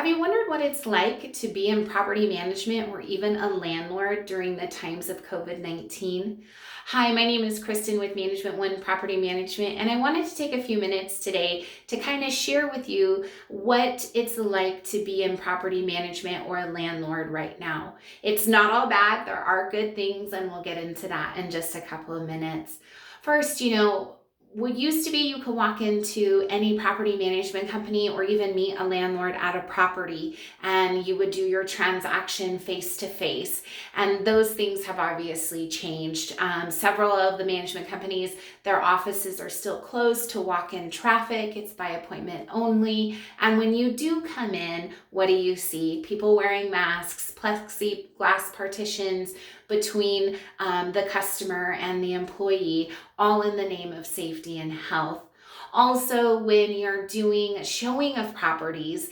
Have you wondered what it's like to be in property management or even a landlord during the times of COVID-19? Hi, my name is Kristen with Management One Property Management, and I wanted to take a few minutes today to kind of share with you what it's like to be in property management or a landlord right now. It's not all bad. There are good things, and we'll get into that in just a couple of minutes. First, what used to be you could walk into any property management company or even meet a landlord at a property and you would do your transaction face to face. And those things have obviously changed. Several of the management companies, their offices are still closed to walk-in traffic. It's by appointment only. And when you do come in, what do you see? People wearing masks, plexiglass partitions between the customer and the employee, all in the name of safety and health. Also, when you're doing showing of properties,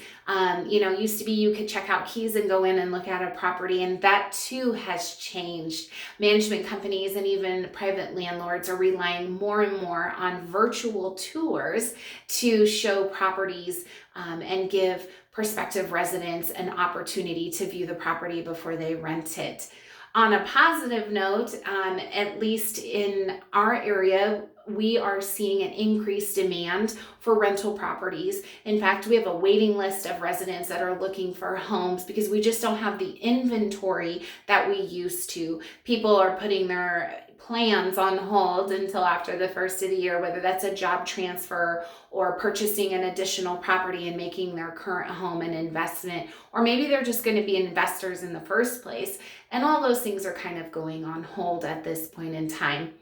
used to be you could check out keys and go in and look at a property, and that too has changed. Management companies and even private landlords are relying more and more on virtual tours to show properties and give prospective residents an opportunity to view the property before they rent it. On a positive note, at least in our area, we are seeing an increased demand for rental properties. In fact, we have a waiting list of residents that are looking for homes because we just don't have the inventory that we used to. People are putting their plans on hold until after the first of the year, whether that's a job transfer or purchasing an additional property and making their current home an investment, or maybe they're just going to be investors in the first place. And all those things are kind of going on hold at this point in time.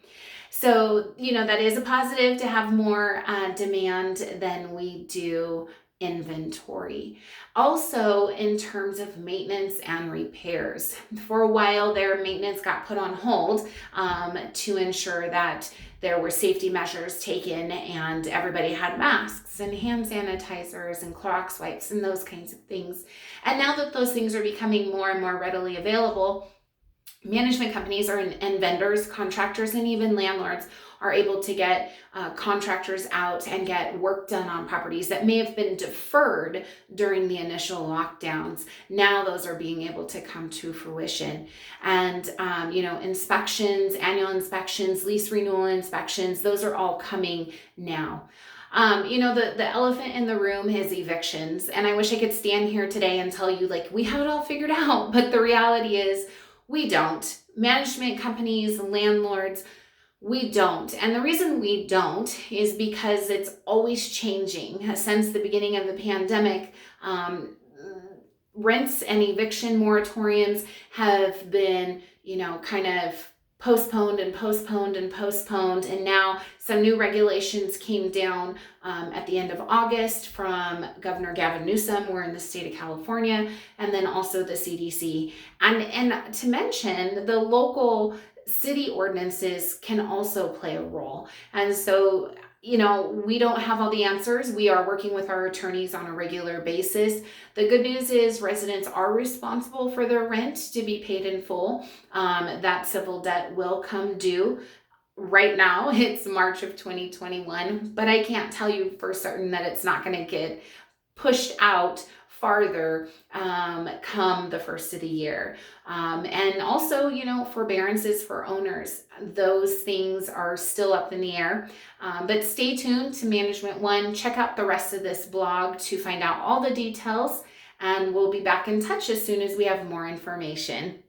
So, that is a positive to have more demand than we do inventory. Also, in terms of maintenance and repairs, for a while their maintenance got put on hold to ensure that there were safety measures taken and everybody had masks and hand sanitizers and Clorox wipes and those kinds of things. And now that those things are becoming more and more readily available, management companies and vendors, contractors, and even landlords are able to get contractors out and get work done on properties that may have been deferred during the initial lockdowns. Now those are being able to come to fruition. And, inspections, annual inspections, lease renewal inspections, those are all coming now. The elephant in the room is evictions. And I wish I could stand here today and tell you, we have it all figured out. But the reality is, we don't. Management companies, landlords, we don't. And the reason we don't is because it's always changing. Since the beginning of the pandemic, rents and eviction moratoriums have been, kind of postponed and postponed and postponed. And now some new regulations came down at the end of August from Governor Gavin Newsom. We're in the state of California, and then also the CDC. And to mention, the local city ordinances can also play a role. And so, we don't have all the answers. We are working with our attorneys on a regular basis. The good news is residents are responsible for their rent to be paid in full. That civil debt will come due. Right now, it's March of 2021, but I can't tell you for certain that it's not going to get pushed out farther come the first of the year. And also, forbearances for owners. Those things are still up in the air. But stay tuned to Management One. Check out the rest of this blog to find out all the details. And we'll be back in touch as soon as we have more information.